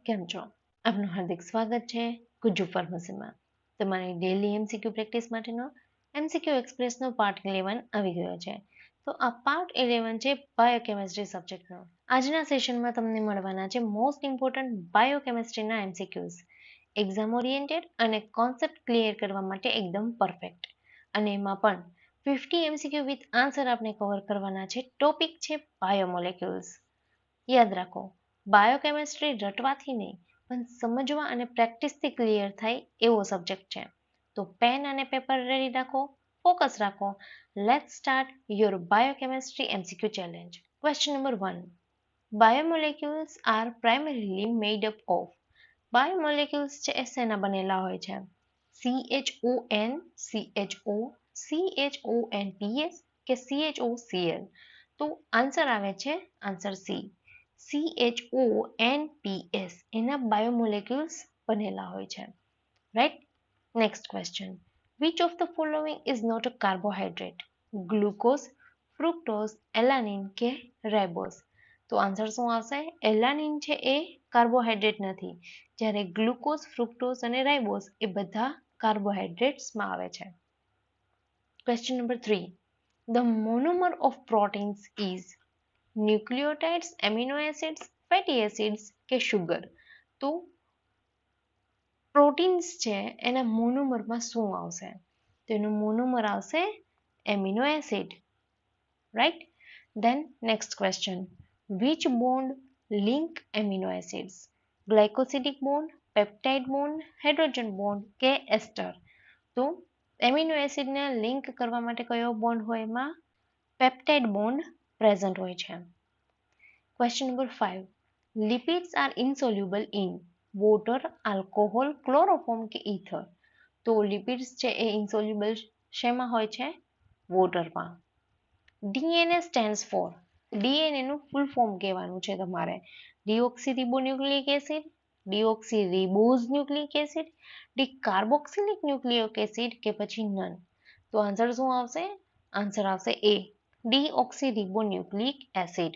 કેમ છો? આપનું હાર્દિક સ્વાગત છે ગુજ્જુ ફાર્મસીમાં. તમારી ડેલી એમસીક્યુ પ્રેક્ટિસ માટેનો એમસીક્યુ એક્સપ્રેસનો પાર્ટ 11 આવી ગયો છે. તો આ પાર્ટ 11 છે બાયોકેમિસ્ટ્રી સબ્જેક્ટનો. આજના સેશનમાં તમને મળવાના છે મોસ્ટ ઇમ્પોર્ટન્ટ બાયોકેમિસ્ટ્રીના એમસીક્યુઝ. એક્ઝામ ઓરિએન્ટેડ અને કોન્સેપ્ટ ક્લિયર કરવા માટે એકદમ પરફેક્ટ. અને એમાં પણ 50 એમસીક્યુ વિથ આન્સર આપણે કવર કરવાના છે. ટોપિક છે બાયોમોલેક્યુલ્સ. યાદ રાખો, બાયોકેમિસ્ટ્રી રટવાથી નહીં પણ સમજવા અને પ્રેક્ટિસથી ક્લિયર થાય એવો સબ્જેક્ટ છે. તો પેન અને પેપર રેડી રાખો, ફોકસ રાખો. Let's start your biochemistry MCQ challenge. Question number 1. Biomolecules are primarily made up of. Biomolecules છે એ શેના બનેલા હોય છે? CHON, CHO, CHONPS કે CHOCl? તો આન્સર આવે છે આન્સર સી. CHONPS એના બાયોમોલેક્યુલ્સ બનેલા હોય છે. Right? Next question. Which of the following is not a carbohydrate? Glucose, fructose, alanine કે રાઇબોઝ? તો આન્સર શું આવશે? એલાનિન છે એ કાર્બોહાઈડ્રેટ નથી, જ્યારે ગ્લુકોઝ, ફ્રુક્ટોઝ અને રાઇબોઝ એ બધા કાર્બોહાઈડ્રેટ્સમાં આવે છે. Question number 3. The monomer of proteins is nucleotides, amino acids, fatty acids કે શુગર? તો પ્રોટીન્સ છે એના મોનોમરમાં શું આવશે? તો એનું મોનોમર આવશે amino acid. Right? Then next question. Which bond link amino acids? Glycosidic bond, peptide bond, hydrogen bond કે એસ્ટર? તો એમિનો એસિડને લિંક કરવા માટે કયો બોન્ડ હોય? એમાં પેપ્ટાઇડ બોન્ડ પ્રેઝન્ટ હોય છે. Question number 5. Lipids are insoluble in water, alcohol, chloroform કે ether? તો લિપિડ્સ છે એ ઇન્સોલ્યુબલ શેમાં હોય છે? વોટરમાં. DNA stands for. DNA નું ફૂલ ફોર્મ કહેવાનું છે તમારે. Deoxyribonucleic acid, deoxyribose nucleic acid, dicarboxylic nucleic acid કે પછી નન? તો આન્સર શું આવશે? આન્સર આવશે A, deoxyribonucleic acid.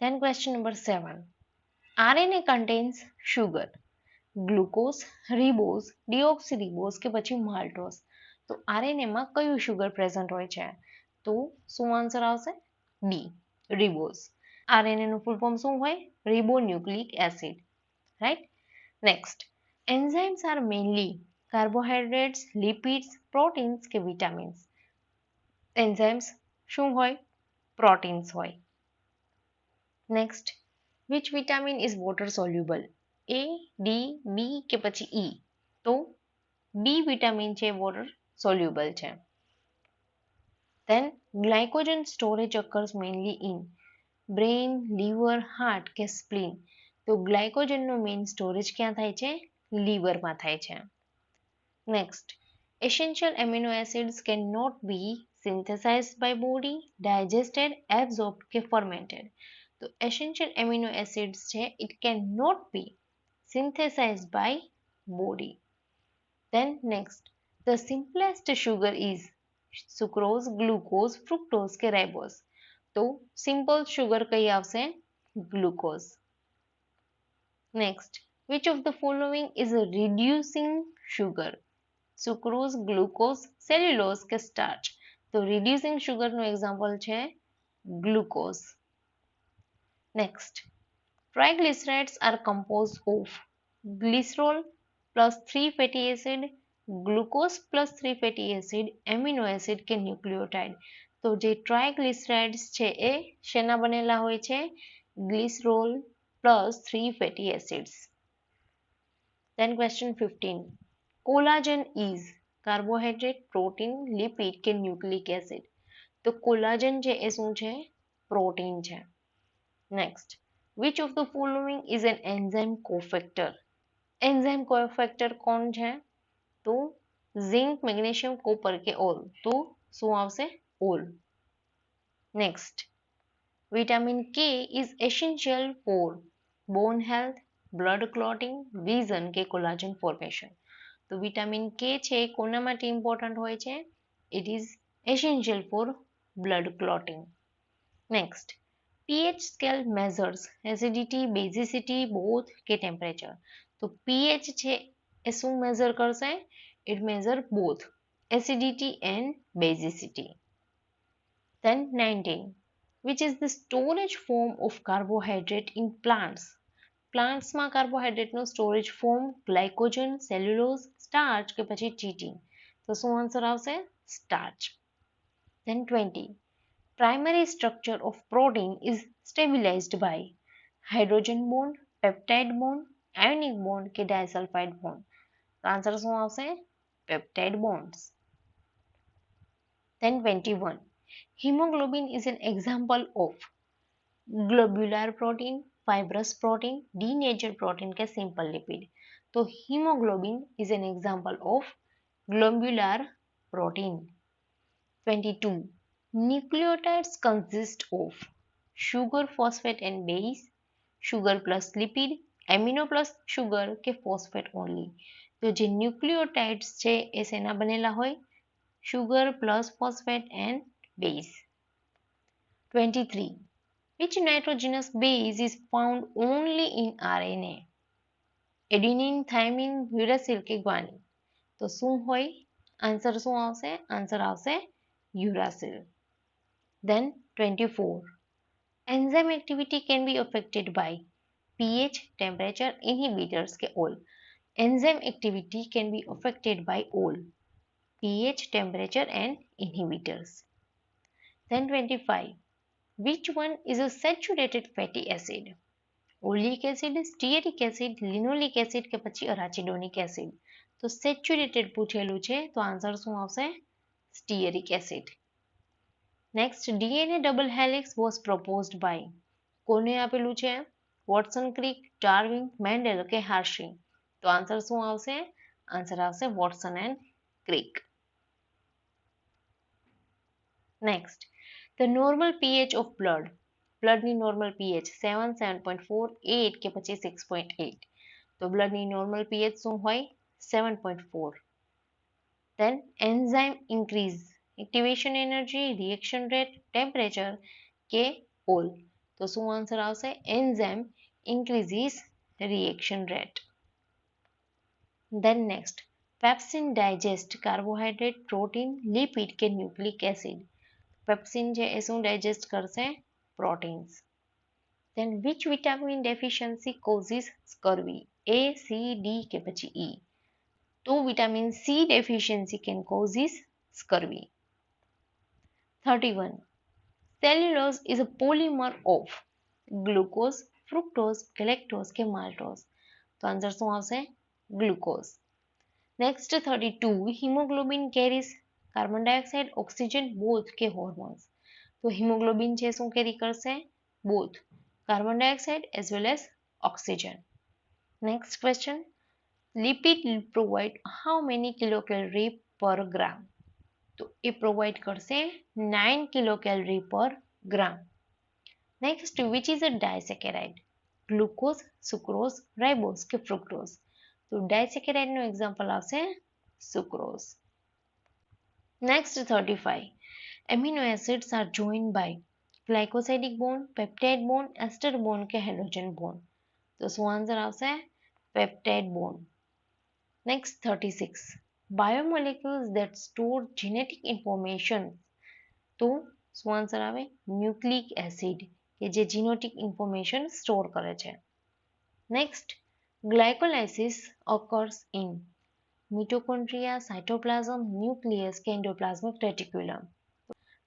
Then question number 7. RNA contains sugar, glucose, ribose, deoxyribose કે પછી maltose? તો RNA માં કયું સુગર પ્રેઝન્ટ હોય છે? તો શું આન્સર આવશે? D, ribose. RNA નું ફૂલ ફોર્મ શું હોય? Ribonucleic acid. Right? Next. Enzymes are mainly carbohydrates, lipids, proteins કે વિટામિન્સ? એન્ઝાઇમ્સ શું હોય? પ્રોટીન્સ હોય. Next. Which vitamin is water soluble? A, D, B કે પછી ઈ? તો બી વિટામિન છે વોટર સોલ્યુબલ છે. Then glycogen storage occurs mainly in brain, liver, heart કે સ્પ્લીન? તો ગ્લાયકોજનનો મેઇન સ્ટોરેજ ક્યાં થાય છે? લીવરમાં થાય છે. Next. Essential amino acids can not be synthesized by body, digested, absorbed કે fermented? તો essential amino acids છે it cannot be synthesized by body. Then next, the simplest sugar is sucrose, glucose, fructose કે ribose? તો simple sugar કઈ આવશે? Glucose. Next, which of the following is a reducing sugar? Sucrose, glucose, cellulose કે starch? તો reducing sugar નું example છે glucose. Next, triglycerides are composed of glycerol plus 3 fatty acid, glucose plus 3 fatty acid, amino acid કે nucleotide? તો જે ટ્રાઇગ્લિસરાઇડ્સ છે એ શેના બનેલા હોય છે? Glycerol plus 3 fatty acids. Then question 15. Collagen is carbohydrate, protein, lipid કે ન્યુક્લિક એસિડ? તો કોલાજન છે એ શું છે? પ્રોટીન છે. Next, which of the following is an enzyme cofactor? Enzyme cofactor કોણ છે? તો ઝિંક, મેગ્નેશિયમ, કોપર કે ઓલ? તો શું આવશે? All. Next, vitamin K is essential for bone health, blood clotting, vision કે collagen formation? તો વિટામિન કે છે કોના માટે ઇમ્પોર્ટન્ટ હોય છે? It is essential for blood clotting. Next, pH scale measures acidity, basicity, both કે ટેમ્પરેચર. તો pH છે એ શું મેઝર કરશે? It measure both acidity and basicity. Then 19. Which is the storage form of carbohydrate in plants? પ્લાન્ટ્સમાં કાર્બોહાઈડ્રેટનું storage form glycogen, cellulose, starch કે પછી ચીટિન. તો શું આન્સર આવશે? Starch. Then 20. Primary structure of protein is stabilized by hydrogen bond, peptide bond, ionic bond કે disulfide bond. તો answer શું આવશે? Peptide bonds. Then 21. Hemoglobin is an example of globular protein, fibrous protein, denatured protein કે simple lipid. તો hemoglobin is an example of globular protein. 22. Nucleotides consist of sugar, phosphate and base, sugar plus lipid, amino plus sugar કે phosphate only. તો જે ન્યુક્લિયોટાઇડ્સ છે એ શેના બનેલા હોય? sugar plus phosphate and base. 23. Which nitrogenous base is found only in RNA? Adenine, thymine, uracil કે guanine. તો શું હોય? આન્સર શું આવશે? આન્સર આવશે uracil. Then 24. Enzyme activity can be affected by pH, temperature, inhibitors ke all. Enzyme activity can be affected by all pH, temperature and inhibitors. Then 25. Which one is a saturated fatty acid? Oleic acid, stearic acid, linoleic acid કે પછી arachidonic acid. તો saturated પૂછેલું છે તો answer શું આવશે? Stearic acid. Next, DNA double helix was proposed by કોને આપેલું છે? વોટસન, ક્રિક, ડાર્વિન, મેન્ડેલ કે હાર્શી. તો આન્સર શું આવશે? આન્સર આવશે Watson and Crick. Next, the normal pH of blood. બ્લડની નોર્મલ pH 7, 7.4, 8 કે પછી 6.8. તો બ્લડની નોર્મલ pH શું હોય? 7.4. Then enzyme increase activation energy, reaction rate, temperature કે all. તો શું આન્સર આવશે? enzyme increases reaction rate. Then next, pepsin digest carbohydrate, protein, lipid કે nucleic acid. પેપ્સિન છે એ શું ડાયજેસ્ટ કરશે? Proteins. Then which vitamin deficiency causes scurvy? A, C, D કે પછી E? તો vitamin C deficiency can causes scurvy. 31. Cellulose is a polymer of glucose, fructose, galactose કે maltose. તો આન્સર શું આવશે? Glucose. Next 32. Hemoglobin carries carbon dioxide, oxygen, both કે hormones. તો hemoglobin છે શું કેરી કરશે? Both carbon dioxide as well as oxygen. Next question, lipid provide how many kilocalorie per gram? તો એ પ્રોવાઇડ કરશે 9 kilocalorie per gram. Next, which is a disaccharide? Glucose, sucrose, ribose કે fructose? તો ડાયસેકેરાઇડનું example આવશે sucrose. Next 35. Amino acids are joined by glycosidic bond, peptide bond, ester bond કે hydrogen bond. તો શું આન્સર આવશે? Peptide bond. Next 36. Biomolecules that store genetic information. તો શું આન્સર આવે? ન્યુક્લિક એસિડ કે જે જીનોટિક ઇન્ફોર્મેશન સ્ટોર કરે છે. Next, glycolysis occurs in mitochondria, cytoplasm, nucleus કે endoplasmic reticulum.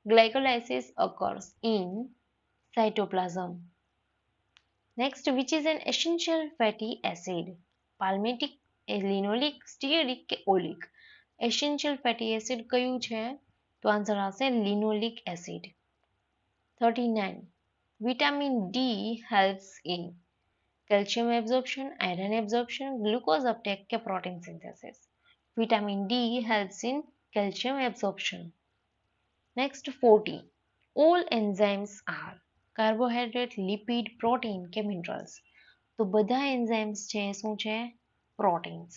Glycolysis occurs in cytoplasm. Next, which is an essential fatty acid? Palmitic, linoleic, stearic કે oleic? Essential fatty acid કયું છે? તો answer આવશે linoleic acid. 39. Vitamin D helps in calcium absorption, iron absorption, glucose uptake કે protein synthesis? Vitamin D helps in calcium absorption. Next 40. All enzymes are carbohydrate, lipid, protein કે minerals? તો બધા enzymes છે શું છે? proteins.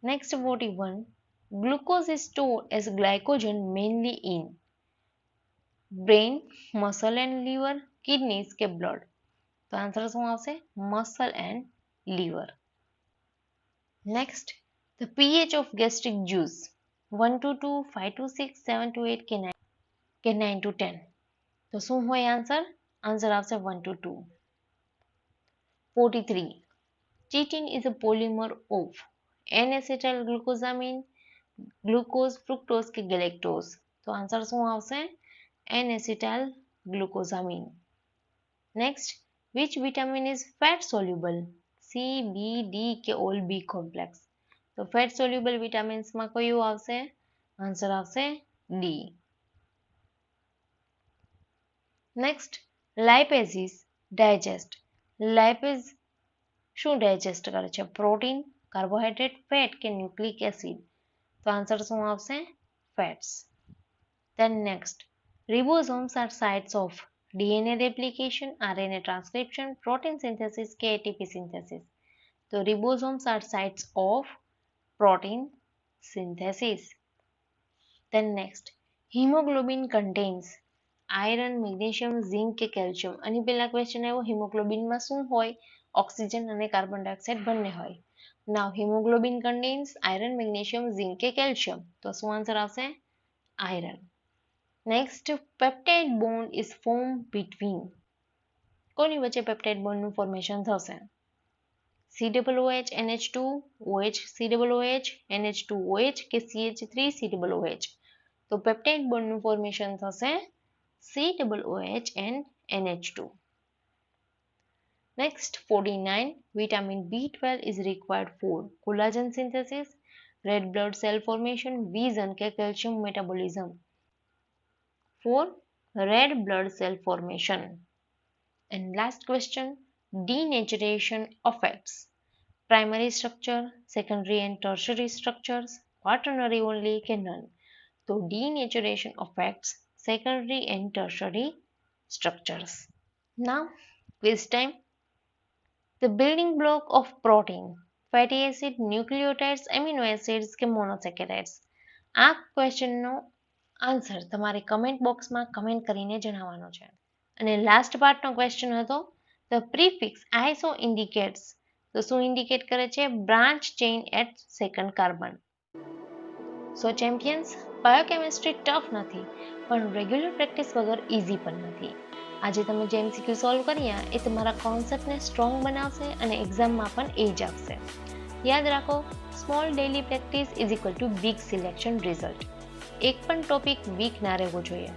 Next 41. Glucose is stored as glycogen mainly in brain, muscle and liver, kidneys કે blood? તો answer શું આવશે? Muscle and liver. Next, the pH of gastric juice 1 to 2, 5 to 6, 7 to 8 કે 9 to 10? તો શું હોય આન્સર? આન્સર આવશે 1 to 2. 43. Chitin is a polymer of N-acetyl glucosamine, glucose, fructose કે ગેલેક્ટોઝ? તો આન્સર શું આવશે? N-acetyl glucosamine. Next, which vitamin is fat soluble? C, B, D કે all B complex? તો ફેટ સોલ્યુબલ વિટામિન્સમાં કયું આવશે? આન્સર આવશે D. Next, lipases digest. Lipase શું ડાયજેસ્ટ કરે છે? પ્રોટીન, કાર્બોહાઈડ્રેટ, ફેટ કે ન્યુક્લિક એસિડ? તો આન્સર શું આવશે? Fats. Then next, ribosomes are sites of DNA replication, RNA transcription, protein synthesis કે ATP synthesis? તો ribosomes are sites of protein synthesis. Then next, hemoglobin contains iron, magnesium, zinc કે calcium? આની પહેલા question આવ્યો હિમોગ્લોબિનમાં શું હોય? ઓક્સિજન અને carbon dioxide બંને હોય. Now hemoglobin contains iron, magnesium, zinc કે calcium? તો શું આન્સર આવશે? Iron. Next, peptide bond is formed between. કોની વચ્ચે peptide bond નું ફોર્મેશન થશે? COOH, NH2, OH, COOH, NH2OH કે CH3COOH? તો peptide bond નું ફોર્મેશન થશે COOH and NH2. Next, 49. Vitamin B12 is required for collagen synthesis, red blood cell formation, vision કે calcium metabolism? For red blood cell formation. And last question, denaturation affects primary structure, secondary and tertiary structures, quaternary only કે none? તો denaturation affects secondary and tertiary structures. Now quiz time. The building block of protein, fatty acid, nucleotides, amino acids કે monosaccharides? આ ક્વેશ્ચનનો answer તમારે comment બોક્સમાં comment કરીને જણાવવાનો છે. અને લાસ્ટ પાર્ટનો ક્વેશ્ચન હતો, ધ પ્રીફિક્સ આઇસો ઇન્ડિકેટ્સ? તો શું ઇન્ડિકેટ કરે છે? Branch chain at second carbon. So champions, biochemistry tough નથી, પણ રેગ્યુલર પ્રેક્ટિસ વગર ઇઝી પણ નથી. આજે તમે જે MCQ સોલ્વ કર્યા એ તમારા કોન્સેપ્ટને સ્ટ્રોંગ બનાવશે અને એક્ઝામમાં પણ એ જ આપશે. યાદ રાખો, small daily practice is equal to big selection result. એક પણ ટોપિક વીક ના રહેવો જોઈએ,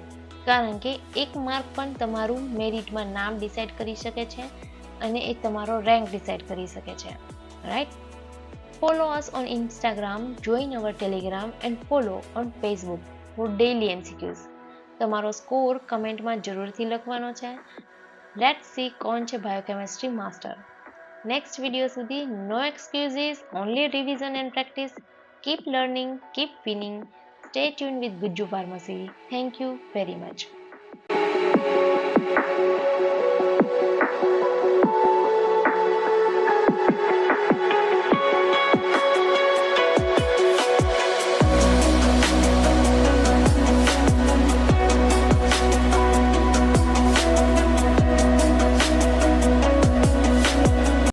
કારણ કે એક માર્ક પણ તમારું મેરિટમાં નામ ડિસાઇડ કરી શકે છે અને એ તમારો રેન્ક ડિસાઇડ કરી શકે છે. Right? Follow us on Instagram, join our Telegram and follow on Facebook for daily MCQs. તમારો સ્કોર કમેન્ટમાં જરૂરથી લખવાનો છે. લેટ્સ સી કોણ છે બાયોકેમિસ્ટ્રી માસ્ટર. નેક્સ્ટ વિડીયો સુધી no excuses, only revision and practice. Keep learning, keep winning. Stay tuned with Gujju Pharmacy. Thank you very much.